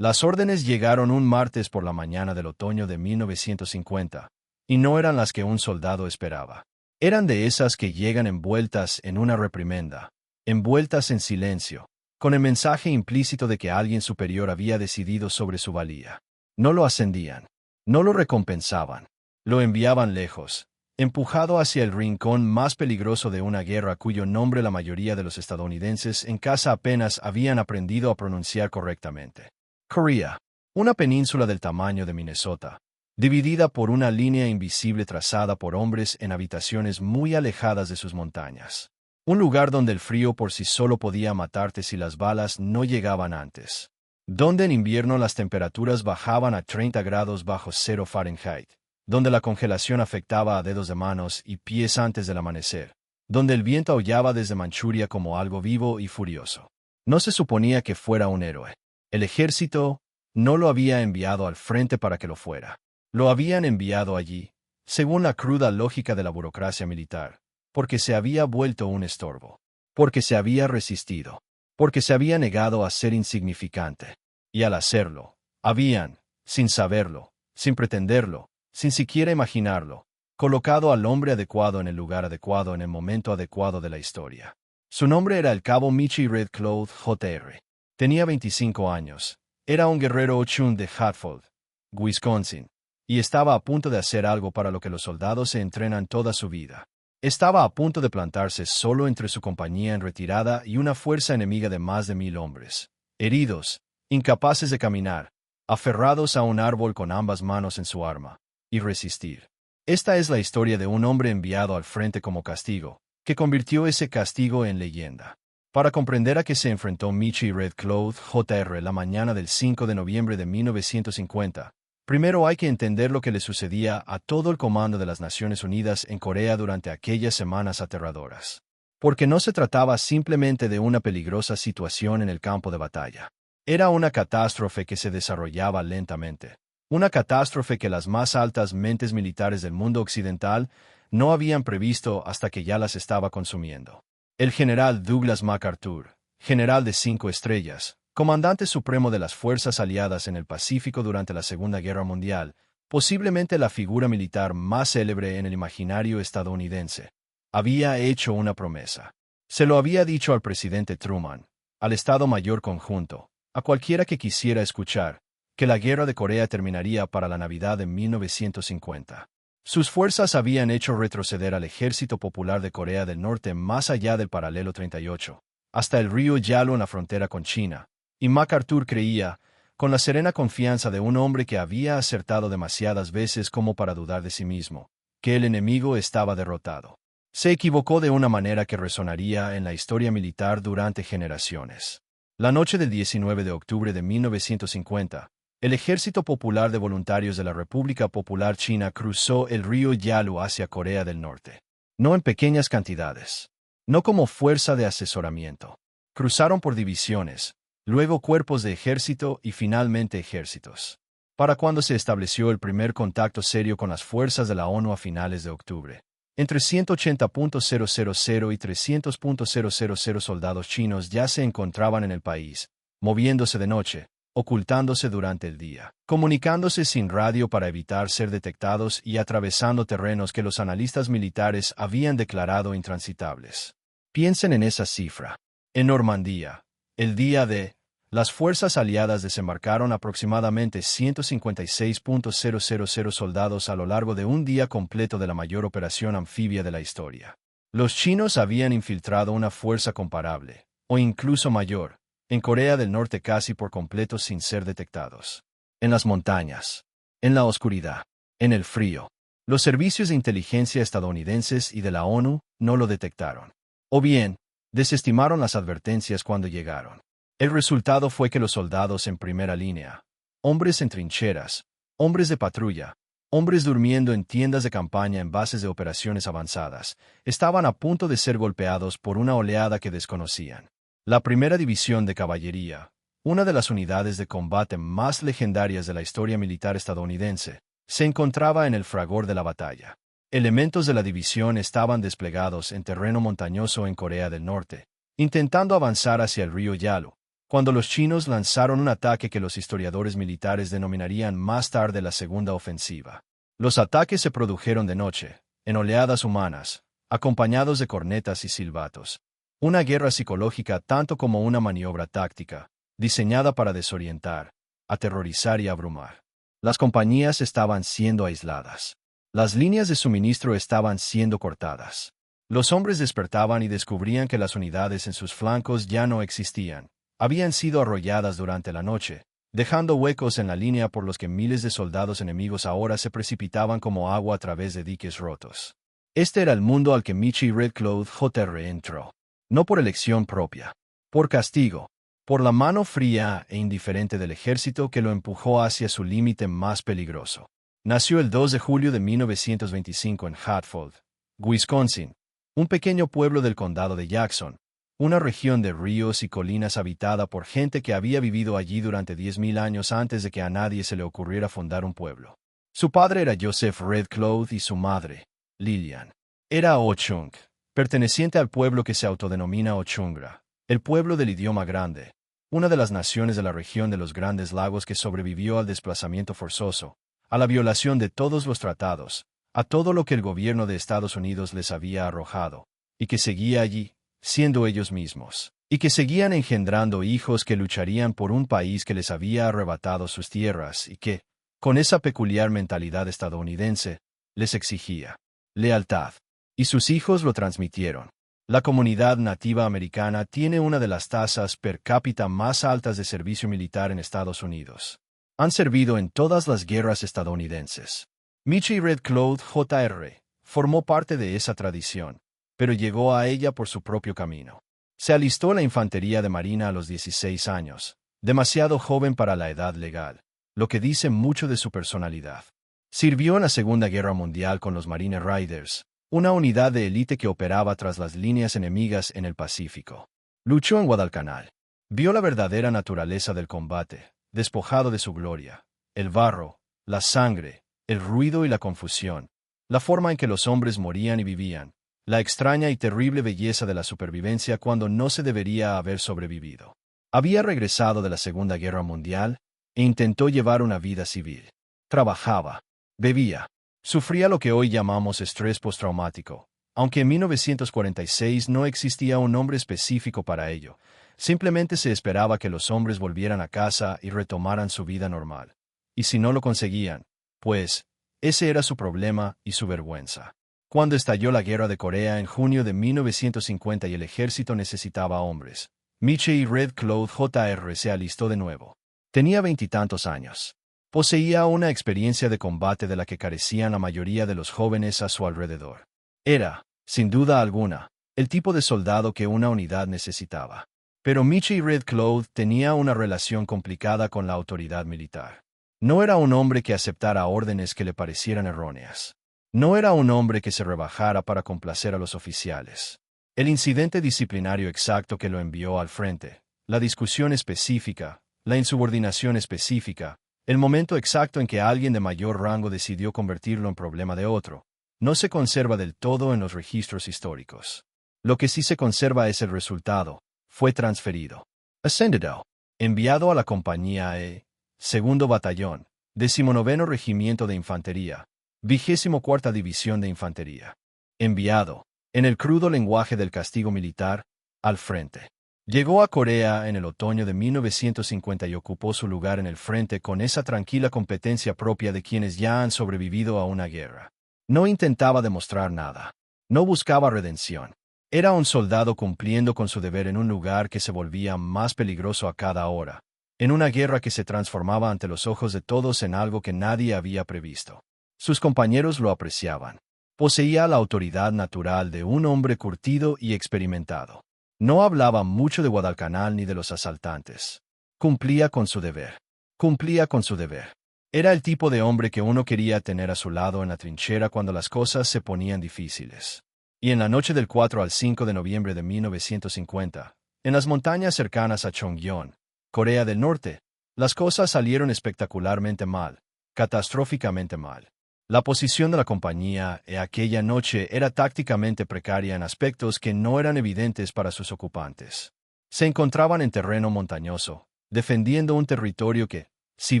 Las órdenes llegaron un martes por la mañana del otoño de 1950, y no eran las que un soldado esperaba. Eran de esas que llegan envueltas en una reprimenda, envueltas en silencio, con el mensaje implícito de que alguien superior había decidido sobre su valía. No lo ascendían, no lo recompensaban, lo enviaban lejos, empujado hacia el rincón más peligroso de una guerra cuyo nombre la mayoría de los estadounidenses en casa apenas habían aprendido a pronunciar correctamente. Korea, una península del tamaño de Minnesota, dividida por una línea invisible trazada por hombres en habitaciones muy alejadas de sus montañas. Un lugar donde el frío por sí solo podía matarte si las balas no llegaban antes. Donde en invierno las temperaturas bajaban a 30 grados bajo cero Fahrenheit. Donde la congelación afectaba a dedos de manos y pies antes del amanecer. Donde el viento aullaba desde Manchuria como algo vivo y furioso. No se suponía que fuera un héroe. El ejército no lo había enviado al frente para que lo fuera. Lo habían enviado allí, según la cruda lógica de la burocracia militar, porque se había vuelto un estorbo, porque se había resistido, porque se había negado a ser insignificante. Y al hacerlo, habían, sin saberlo, sin pretenderlo, sin siquiera imaginarlo, colocado al hombre adecuado en el lugar adecuado en el momento adecuado de la historia. Su nombre era el cabo Michi Red Cloud Jr. Tenía 25 años, era un guerrero Ochun de Hatfield, Wisconsin, y estaba a punto de hacer algo para lo que los soldados se entrenan toda su vida. Estaba a punto de plantarse solo entre su compañía en retirada y una fuerza enemiga de más de 1000 hombres, heridos, incapaces de caminar, aferrados a un árbol con ambas manos en su arma, y resistir. Esta es la historia de un hombre enviado al frente como castigo, que convirtió ese castigo en leyenda. Para comprender a qué se enfrentó Michi Red Cloud Jr. la mañana del 5 de noviembre de 1950, primero hay que entender lo que le sucedía a todo el comando de las Naciones Unidas en Corea durante aquellas semanas aterradoras. Porque no se trataba simplemente de una peligrosa situación en el campo de batalla. Era una catástrofe que se desarrollaba lentamente. Una catástrofe que las más altas mentes militares del mundo occidental no habían previsto hasta que ya las estaba consumiendo. El general Douglas MacArthur, general de 5 estrellas, comandante supremo de las fuerzas aliadas en el Pacífico durante la Segunda Guerra Mundial, posiblemente la figura militar más célebre en el imaginario estadounidense, había hecho una promesa. Se lo había dicho al presidente Truman, al Estado Mayor Conjunto, a cualquiera que quisiera escuchar, que la guerra de Corea terminaría para la Navidad de 1950. Sus fuerzas habían hecho retroceder al Ejército Popular de Corea del Norte más allá del paralelo 38, hasta el río Yalu en la frontera con China, y MacArthur creía, con la serena confianza de un hombre que había acertado demasiadas veces como para dudar de sí mismo, que el enemigo estaba derrotado. Se equivocó de una manera que resonaría en la historia militar durante generaciones. La noche del 19 de octubre de 1950, el Ejército Popular de Voluntarios de la República Popular China cruzó el río Yalu hacia Corea del Norte. No en pequeñas cantidades. No como fuerza de asesoramiento. Cruzaron por divisiones, luego cuerpos de ejército y finalmente ejércitos. Para cuando se estableció el primer contacto serio con las fuerzas de la ONU a finales de octubre. Entre 180.000 y 300.000 soldados chinos ya se encontraban en el país, moviéndose de noche, ocultándose durante el día, comunicándose sin radio para evitar ser detectados y atravesando terrenos que los analistas militares habían declarado intransitables. Piensen en esa cifra. En Normandía, el día de, las fuerzas aliadas desembarcaron aproximadamente 156.000 soldados a lo largo de un día completo de la mayor operación anfibia de la historia. Los chinos habían infiltrado una fuerza comparable, o incluso mayor, en Corea del Norte casi por completo sin ser detectados. En las montañas, en la oscuridad, en el frío. Los servicios de inteligencia estadounidenses y de la ONU no lo detectaron. O bien, desestimaron las advertencias cuando llegaron. El resultado fue que los soldados en primera línea, hombres en trincheras, hombres de patrulla, hombres durmiendo en tiendas de campaña en bases de operaciones avanzadas, estaban a punto de ser golpeados por una oleada que desconocían. La Primera División de Caballería, una de las unidades de combate más legendarias de la historia militar estadounidense, se encontraba en el fragor de la batalla. Elementos de la división estaban desplegados en terreno montañoso en Corea del Norte, intentando avanzar hacia el río Yalu, cuando los chinos lanzaron un ataque que los historiadores militares denominarían más tarde la Segunda Ofensiva. Los ataques se produjeron de noche, en oleadas humanas, acompañados de cornetas y silbatos. Una guerra psicológica tanto como una maniobra táctica, diseñada para desorientar, aterrorizar y abrumar. Las compañías estaban siendo aisladas. Las líneas de suministro estaban siendo cortadas. Los hombres despertaban y descubrían que las unidades en sus flancos ya no existían. Habían sido arrolladas durante la noche, dejando huecos en la línea por los que miles de soldados enemigos ahora se precipitaban como agua a través de diques rotos. Este era el mundo al que Michi Red Cloud Jr. entró. No por elección propia. Por castigo. Por la mano fría e indiferente del ejército que lo empujó hacia su límite más peligroso. Nació el 2 de julio de 1925 en Hatfield, Wisconsin, un pequeño pueblo del condado de Jackson, una región de ríos y colinas habitada por gente que había vivido allí durante 10,000 años antes de que a nadie se le ocurriera fundar un pueblo. Su padre era Joseph Red Cloud y su madre, Lillian, era Ochung, perteneciente al pueblo que se autodenomina Ochungra, el pueblo del idioma grande, una de las naciones de la región de los Grandes Lagos que sobrevivió al desplazamiento forzoso, a la violación de todos los tratados, a todo lo que el gobierno de Estados Unidos les había arrojado, y que seguía allí, siendo ellos mismos, y que seguían engendrando hijos que lucharían por un país que les había arrebatado sus tierras y que, con esa peculiar mentalidad estadounidense, les exigía lealtad. Y sus hijos lo transmitieron. La comunidad nativa americana tiene una de las tasas per cápita más altas de servicio militar en Estados Unidos. Han servido en todas las guerras estadounidenses. Michi Red Cloud Jr. formó parte de esa tradición, pero llegó a ella por su propio camino. Se alistó en la infantería de Marina a los 16 años, demasiado joven para la edad legal, lo que dice mucho de su personalidad. Sirvió en la Segunda Guerra Mundial con los Marine Riders, una unidad de élite que operaba tras las líneas enemigas en el Pacífico. Luchó en Guadalcanal. Vio la verdadera naturaleza del combate, despojado de su gloria, el barro, la sangre, el ruido y la confusión, la forma en que los hombres morían y vivían, la extraña y terrible belleza de la supervivencia cuando no se debería haber sobrevivido. Había regresado de la Segunda Guerra Mundial e intentó llevar una vida civil. Trabajaba, bebía, sufría lo que hoy llamamos estrés postraumático, aunque en 1946 no existía un nombre específico para ello. Simplemente se esperaba que los hombres volvieran a casa y retomaran su vida normal. Y si no lo conseguían, pues, ese era su problema y su vergüenza. Cuando estalló la Guerra de Corea en junio de 1950 y el ejército necesitaba hombres, Michi Red Cloud Jr. se alistó de nuevo. Tenía 20 y tantos años. Poseía una experiencia de combate de la que carecían la mayoría de los jóvenes a su alrededor. Era, sin duda alguna, el tipo de soldado que una unidad necesitaba. Pero Michi Red Cloud tenía una relación complicada con la autoridad militar. No era un hombre que aceptara órdenes que le parecieran erróneas. No era un hombre que se rebajara para complacer a los oficiales. El incidente disciplinario exacto que lo envió al frente, la discusión específica, la insubordinación específica, el momento exacto en que alguien de mayor rango decidió convertirlo en problema de otro, no se conserva del todo en los registros históricos. Lo que sí se conserva es el resultado. Fue transferido. Ascendido. Enviado a la compañía E, segundo batallón, 19º Regimiento de Infantería, 24ª División de Infantería. Enviado, en el crudo lenguaje del castigo militar, al frente. Llegó a Corea en el otoño de 1950 y ocupó su lugar en el frente con esa tranquila competencia propia de quienes ya han sobrevivido a una guerra. No intentaba demostrar nada. No buscaba redención. Era un soldado cumpliendo con su deber en un lugar que se volvía más peligroso a cada hora, en una guerra que se transformaba ante los ojos de todos en algo que nadie había previsto. Sus compañeros lo apreciaban. Poseía la autoridad natural de un hombre curtido y experimentado. No hablaba mucho de Guadalcanal ni de los asaltantes. Cumplía con su deber. Cumplía con su deber. Era el tipo de hombre que uno quería tener a su lado en la trinchera cuando las cosas se ponían difíciles. Y en la noche del 4 al 5 de noviembre de 1950, en las montañas cercanas a Chonggyeon, Corea del Norte, las cosas salieron espectacularmente mal, catastróficamente mal. La posición de la compañía aquella noche era tácticamente precaria en aspectos que no eran evidentes para sus ocupantes. Se encontraban en terreno montañoso, defendiendo un territorio que, si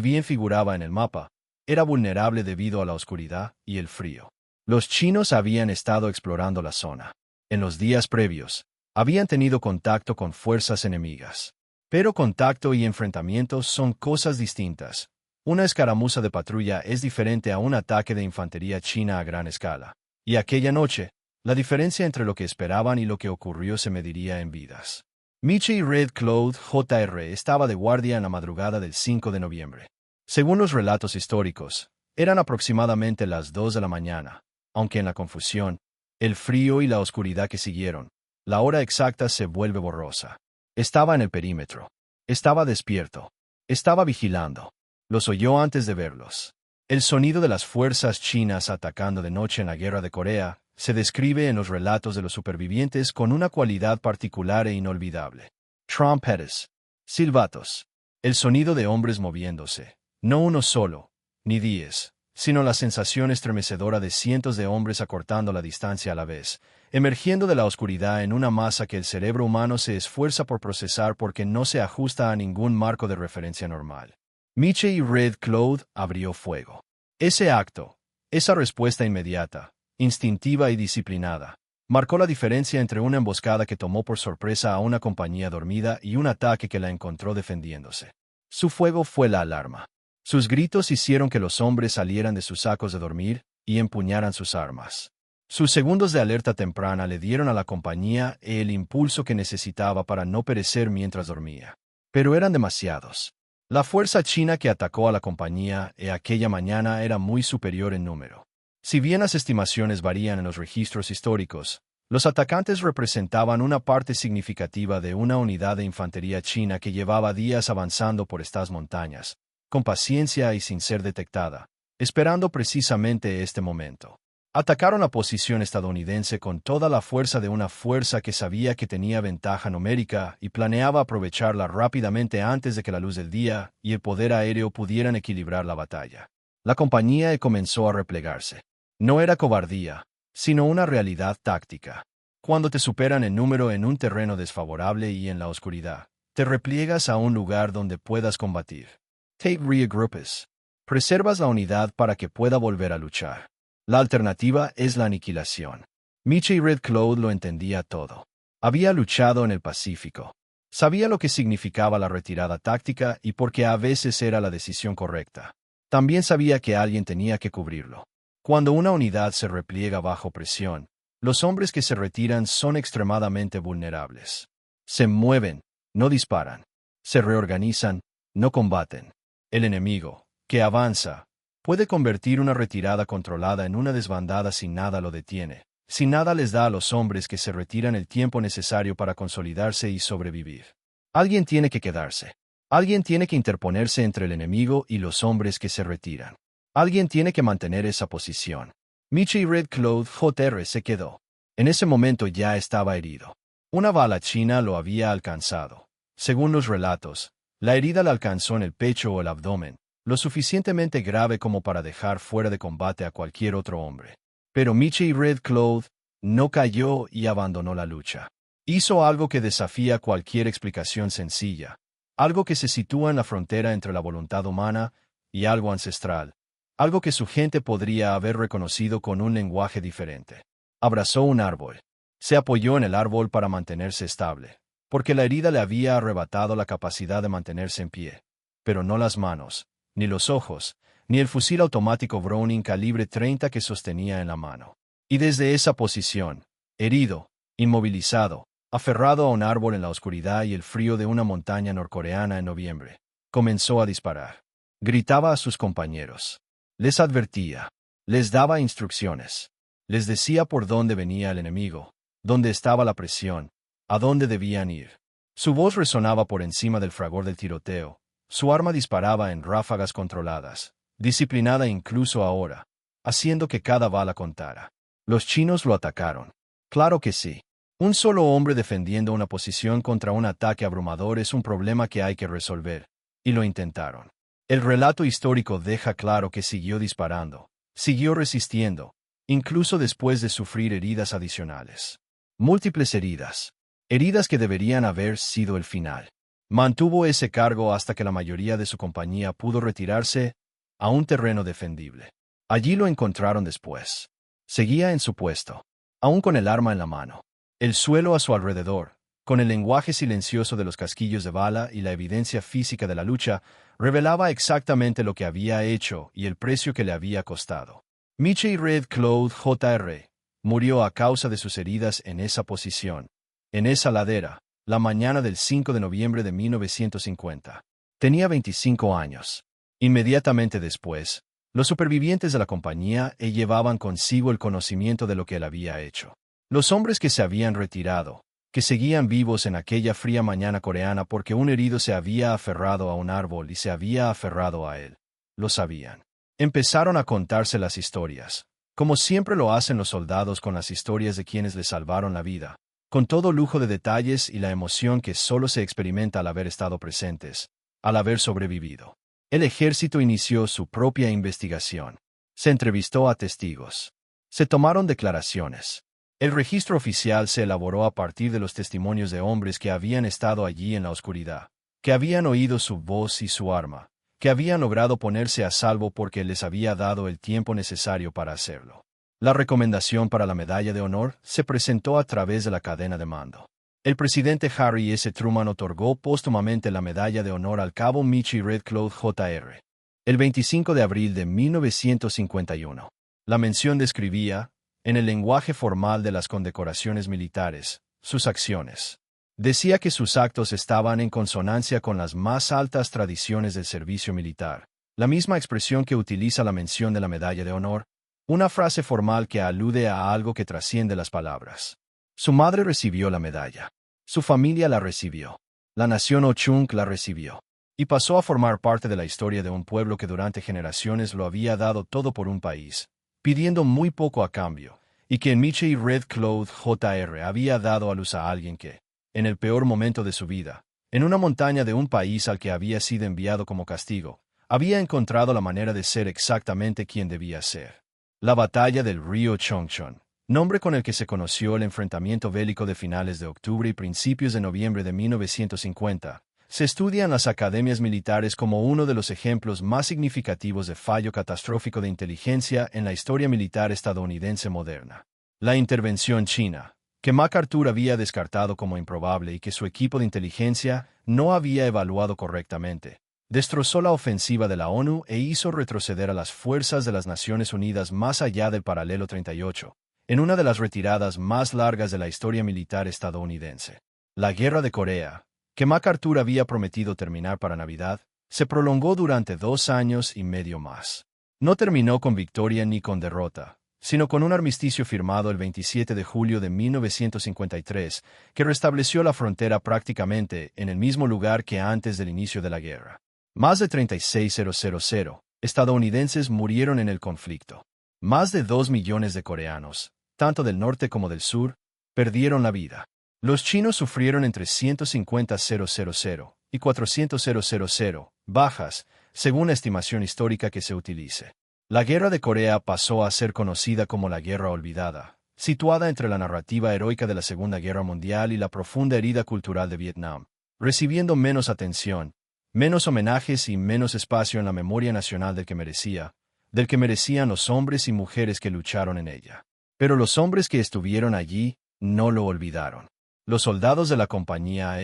bien figuraba en el mapa, era vulnerable debido a la oscuridad y el frío. Los chinos habían estado explorando la zona. En los días previos, habían tenido contacto con fuerzas enemigas. Pero contacto y enfrentamientos son cosas distintas. Una escaramuza de patrulla es diferente a un ataque de infantería china a gran escala. Y aquella noche, la diferencia entre lo que esperaban y lo que ocurrió se mediría en vidas. Michie Red Cloud Jr. estaba de guardia en la madrugada del 5 de noviembre. Según los relatos históricos, eran aproximadamente las 2 de la mañana, aunque en la confusión, el frío y la oscuridad que siguieron, la hora exacta se vuelve borrosa. Estaba en el perímetro. Estaba despierto. Estaba vigilando. Los oyó antes de verlos. El sonido de las fuerzas chinas atacando de noche en la Guerra de Corea se describe en los relatos de los supervivientes con una cualidad particular e inolvidable. Trompetes. Silbatos. El sonido de hombres moviéndose. No uno solo, ni 10, sino la sensación estremecedora de cientos de hombres acortando la distancia a la vez, emergiendo de la oscuridad en una masa que el cerebro humano se esfuerza por procesar porque no se ajusta a ningún marco de referencia normal. Michie Red Cloud abrió fuego. Ese acto, esa respuesta inmediata, instintiva y disciplinada, marcó la diferencia entre una emboscada que tomó por sorpresa a una compañía dormida y un ataque que la encontró defendiéndose. Su fuego fue la alarma. Sus gritos hicieron que los hombres salieran de sus sacos de dormir y empuñaran sus armas. Sus segundos de alerta temprana le dieron a la compañía el impulso que necesitaba para no perecer mientras dormía. Pero eran demasiados. La fuerza china que atacó a la compañía aquella mañana era muy superior en número. Si bien las estimaciones varían en los registros históricos, los atacantes representaban una parte significativa de una unidad de infantería china que llevaba días avanzando por estas montañas, con paciencia y sin ser detectada, esperando precisamente este momento. Atacaron la posición estadounidense con toda la fuerza de una fuerza que sabía que tenía ventaja numérica y planeaba aprovecharla rápidamente antes de que la luz del día y el poder aéreo pudieran equilibrar la batalla. La compañía comenzó a replegarse. No era cobardía, sino una realidad táctica. Cuando te superan en número en un terreno desfavorable y en la oscuridad, te repliegas a un lugar donde puedas combatir. Te reagrupes. Preservas la unidad para que pueda volver a luchar. La alternativa es la aniquilación. Michie Red Cloud lo entendía todo. Había luchado en el Pacífico. Sabía lo que significaba la retirada táctica y por qué a veces era la decisión correcta. También sabía que alguien tenía que cubrirlo. Cuando una unidad se repliega bajo presión, los hombres que se retiran son extremadamente vulnerables. Se mueven, no disparan. Se reorganizan, no combaten. El enemigo, que avanza, puede convertir una retirada controlada en una desbandada si nada lo detiene. Si nada les da a los hombres que se retiran el tiempo necesario para consolidarse y sobrevivir. Alguien tiene que quedarse. Alguien tiene que interponerse entre el enemigo y los hombres que se retiran. Alguien tiene que mantener esa posición. Michie Red Cloud Jr. se quedó. En ese momento ya estaba herido. Una bala china lo había alcanzado. Según los relatos, la herida le alcanzó en el pecho o el abdomen, lo suficientemente grave como para dejar fuera de combate a cualquier otro hombre. Pero Michie Red Cloud no cayó y abandonó la lucha. Hizo algo que desafía cualquier explicación sencilla, algo que se sitúa en la frontera entre la voluntad humana y algo ancestral, algo que su gente podría haber reconocido con un lenguaje diferente. Abrazó un árbol. Se apoyó en el árbol para mantenerse estable, porque la herida le había arrebatado la capacidad de mantenerse en pie, pero no las manos, ni los ojos, ni el fusil automático Browning calibre 30 que sostenía en la mano. Y desde esa posición, herido, inmovilizado, aferrado a un árbol en la oscuridad y el frío de una montaña norcoreana en noviembre, comenzó a disparar. Gritaba a sus compañeros. Les advertía. Les daba instrucciones. Les decía por dónde venía el enemigo, dónde estaba la presión, a dónde debían ir. Su voz resonaba por encima del fragor del tiroteo. Su arma disparaba en ráfagas controladas, disciplinada incluso ahora, haciendo que cada bala contara. Los chinos lo atacaron. Claro que sí. Un solo hombre defendiendo una posición contra un ataque abrumador es un problema que hay que resolver, y lo intentaron. El relato histórico deja claro que siguió disparando, siguió resistiendo, incluso después de sufrir heridas adicionales. Múltiples heridas. heridas que deberían haber sido el final. Mantuvo ese cargo hasta que la mayoría de su compañía pudo retirarse a un terreno defendible. Allí lo encontraron después. Seguía en su puesto, aún con el arma en la mano. El suelo a su alrededor, con el lenguaje silencioso de los casquillos de bala y la evidencia física de la lucha, revelaba exactamente lo que había hecho y el precio que le había costado. Michie Red Cloud Jr. murió a causa de sus heridas en esa posición, en esa ladera, la mañana del 5 de noviembre de 1950. Tenía 25 años. Inmediatamente después, los supervivientes de la compañía llevaban consigo el conocimiento de lo que él había hecho. Los hombres que se habían retirado, que seguían vivos en aquella fría mañana coreana porque un herido se había aferrado a un árbol y se había aferrado a él, lo sabían. Empezaron a contarse las historias, como siempre lo hacen los soldados con las historias de quienes les salvaron la vida, con todo lujo de detalles y la emoción que solo se experimenta al haber estado presentes, al haber sobrevivido. El ejército inició su propia investigación. Se entrevistó a testigos. Se tomaron declaraciones. El registro oficial se elaboró a partir de los testimonios de hombres que habían estado allí en la oscuridad, que habían oído su voz y su arma, que habían logrado ponerse a salvo porque les había dado el tiempo necesario para hacerlo. La recomendación para la medalla de honor se presentó a través de la cadena de mando. El presidente Harry S. Truman otorgó póstumamente la medalla de honor al cabo Michie Red Cloud Jr. el 25 de abril de 1951. La mención describía, en el lenguaje formal de las condecoraciones militares, sus acciones. Decía que sus actos estaban en consonancia con las más altas tradiciones del servicio militar, la misma expresión que utiliza la mención de la medalla de honor, una frase formal que alude a algo que trasciende las palabras. Su madre recibió la medalla. Su familia la recibió. La nación Ho-Chunk la recibió. Y pasó a formar parte de la historia de un pueblo que durante generaciones lo había dado todo por un país, pidiendo muy poco a cambio, y que en Michie Red Cloud Jr. había dado a luz a alguien que, en el peor momento de su vida, en una montaña de un país al que había sido enviado como castigo, había encontrado la manera de ser exactamente quien debía ser. La batalla del río Chongchon, nombre con el que se conoció el enfrentamiento bélico de finales de octubre y principios de noviembre de 1950, se estudia en las academias militares como uno de los ejemplos más significativos de fallo catastrófico de inteligencia en la historia militar estadounidense moderna. La intervención china, que MacArthur había descartado como improbable y que su equipo de inteligencia no había evaluado correctamente, destrozó la ofensiva de la ONU e hizo retroceder a las fuerzas de las Naciones Unidas más allá del paralelo 38, en una de las retiradas más largas de la historia militar estadounidense. La Guerra de Corea, que MacArthur había prometido terminar para Navidad, se prolongó durante 2 años y medio más. No terminó con victoria ni con derrota, sino con un armisticio firmado el 27 de julio de 1953, que restableció la frontera prácticamente en el mismo lugar que antes del inicio de la guerra. Más de 36,000 estadounidenses murieron en el conflicto. Más de 2 millones de coreanos, tanto del norte como del sur, perdieron la vida. Los chinos sufrieron entre 150,000 y 400,000 bajas, según la estimación histórica que se utilice. La Guerra de Corea pasó a ser conocida como la Guerra Olvidada, situada entre la narrativa heroica de la Segunda Guerra Mundial y la profunda herida cultural de Vietnam, recibiendo menos atención, menos homenajes y menos espacio en la memoria nacional del que merecían los hombres y mujeres que lucharon en ella. Pero los hombres que estuvieron allí no lo olvidaron. Los soldados de la Compañía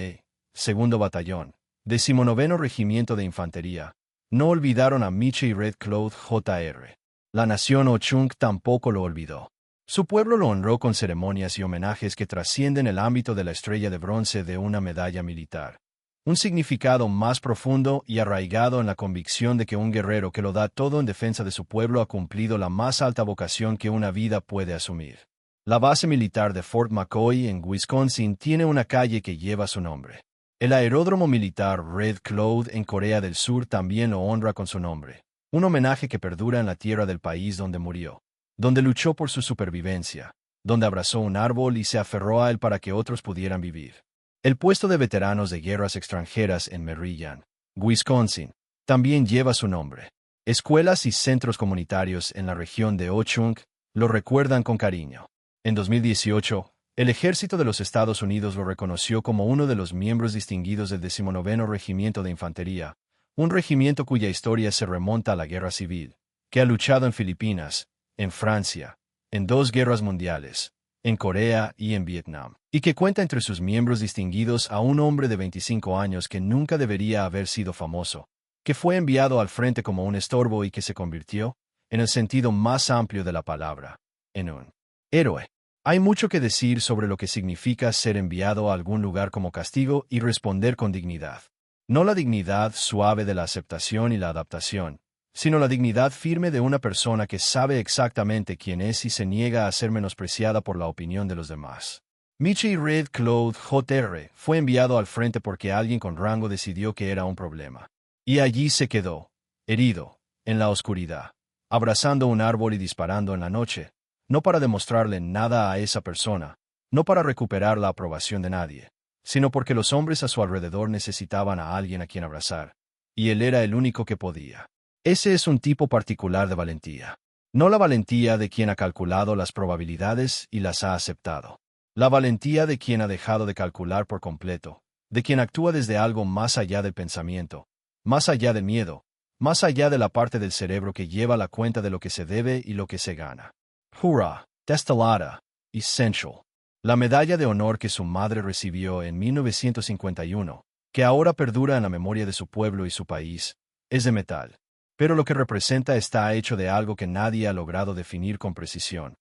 Segundo Batallón, 19º Regimiento de Infantería, no olvidaron a Michie Red Cloud Jr. La nación Ho-Chunk tampoco lo olvidó. Su pueblo lo honró con ceremonias y homenajes que trascienden el ámbito de la estrella de bronce de una medalla militar. Un significado más profundo y arraigado en la convicción de que un guerrero que lo da todo en defensa de su pueblo ha cumplido la más alta vocación que una vida puede asumir. La base militar de Fort McCoy en Wisconsin tiene una calle que lleva su nombre. El aeródromo militar Red Cloud en Corea del Sur también lo honra con su nombre, un homenaje que perdura en la tierra del país donde murió, donde luchó por su supervivencia, donde abrazó un árbol y se aferró a él para que otros pudieran vivir. El puesto de veteranos de guerras extranjeras en Merrillan, Wisconsin, también lleva su nombre. Escuelas y centros comunitarios en la región de Ho-Chunk lo recuerdan con cariño. En 2018, El ejército de los Estados Unidos lo reconoció como uno de los miembros distinguidos del 19º Regimiento de Infantería, un regimiento cuya historia se remonta a la Guerra Civil, que ha luchado en Filipinas, en Francia, en 2 guerras mundiales, en Corea y en Vietnam, y que cuenta entre sus miembros distinguidos a un hombre de 25 años que nunca debería haber sido famoso, que fue enviado al frente como un estorbo y que se convirtió, en el sentido más amplio de la palabra, en un héroe. Hay mucho que decir sobre lo que significa ser enviado a algún lugar como castigo y responder con dignidad. No la dignidad suave de la aceptación y la adaptación, sino la dignidad firme de una persona que sabe exactamente quién es y se niega a ser menospreciada por la opinión de los demás. Michie Red Cloud Jr. fue enviado al frente porque alguien con rango decidió que era un problema. Y allí se quedó, herido, en la oscuridad, abrazando un árbol y disparando en la noche, no para demostrarle nada a esa persona, no para recuperar la aprobación de nadie, sino porque los hombres a su alrededor necesitaban a alguien a quien abrazar, y él era el único que podía. Ese es un tipo particular de valentía. No la valentía de quien ha calculado las probabilidades y las ha aceptado. La valentía de quien ha dejado de calcular por completo, de quien actúa desde algo más allá del pensamiento, más allá del miedo, más allá de la parte del cerebro que lleva la cuenta de lo que se debe y lo que se gana. Hurrah, destilada, essential. La medalla de honor que su madre recibió en 1951, que ahora perdura en la memoria de su pueblo y su país, es de metal. Pero lo que representa está hecho de algo que nadie ha logrado definir con precisión.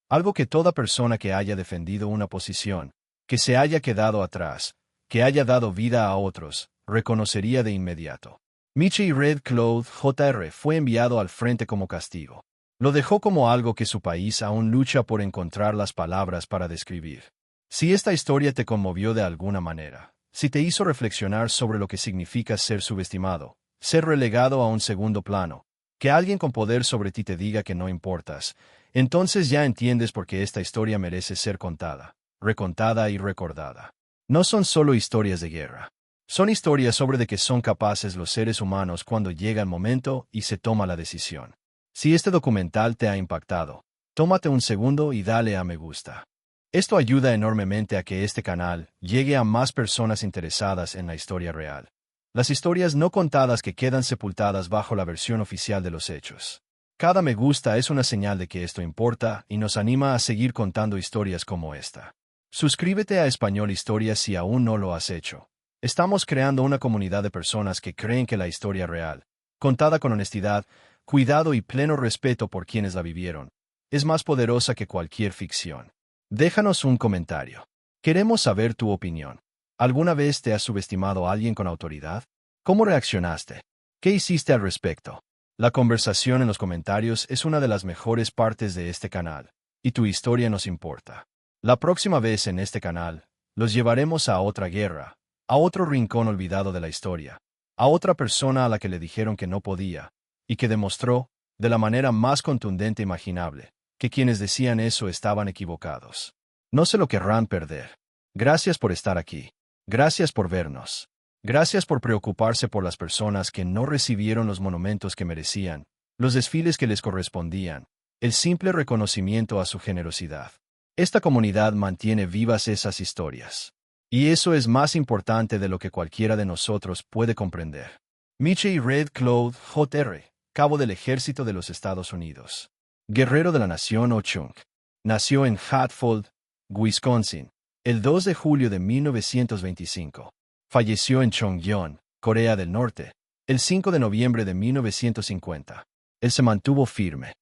Algo que toda persona que haya defendido una posición, que se haya quedado atrás, que haya dado vida a otros, reconocería de inmediato. Michie Red Cloud Jr. fue enviado al frente como castigo. Lo dejó como algo que su país aún lucha por encontrar las palabras para describir. Si esta historia te conmovió de alguna manera, si te hizo reflexionar sobre lo que significa ser subestimado, ser relegado a un segundo plano, que alguien con poder sobre ti te diga que no importas, entonces ya entiendes por qué esta historia merece ser contada, recontada y recordada. No son solo historias de guerra. Son historias sobre de qué son capaces los seres humanos cuando llega el momento y se toma la decisión. Si este documental te ha impactado, tómate un segundo y dale a me gusta. Esto ayuda enormemente a que este canal llegue a más personas interesadas en la historia real. Las historias no contadas que quedan sepultadas bajo la versión oficial de los hechos. Cada me gusta es una señal de que esto importa y nos anima a seguir contando historias como esta. Suscríbete a Español Historias si aún no lo has hecho. Estamos creando una comunidad de personas que creen que la historia real, contada con honestidad, cuidado y pleno respeto por quienes la vivieron, es más poderosa que cualquier ficción. Déjanos un comentario. Queremos saber tu opinión. ¿Alguna vez te has subestimado a alguien con autoridad? ¿Cómo reaccionaste? ¿Qué hiciste al respecto? La conversación en los comentarios es una de las mejores partes de este canal, y tu historia nos importa. La próxima vez en este canal, los llevaremos a otra guerra, a otro rincón olvidado de la historia, a otra persona a la que le dijeron que no podía, y que demostró, de la manera más contundente imaginable, que quienes decían eso estaban equivocados. No se lo querrán perder. Gracias por estar aquí. Gracias por vernos. Gracias por preocuparse por las personas que no recibieron los monumentos que merecían, los desfiles que les correspondían, el simple reconocimiento a su generosidad. Esta comunidad mantiene vivas esas historias. Y eso es más importante de lo que cualquiera de nosotros puede comprender. Michie Red Cloud Jr., cabo del ejército de los Estados Unidos. Guerrero de la nación Ho-Chunk. Nació en Hatfield, Wisconsin, el 2 de julio de 1925. Falleció en Chongyeon, Corea del Norte, el 5 de noviembre de 1950. Él se mantuvo firme,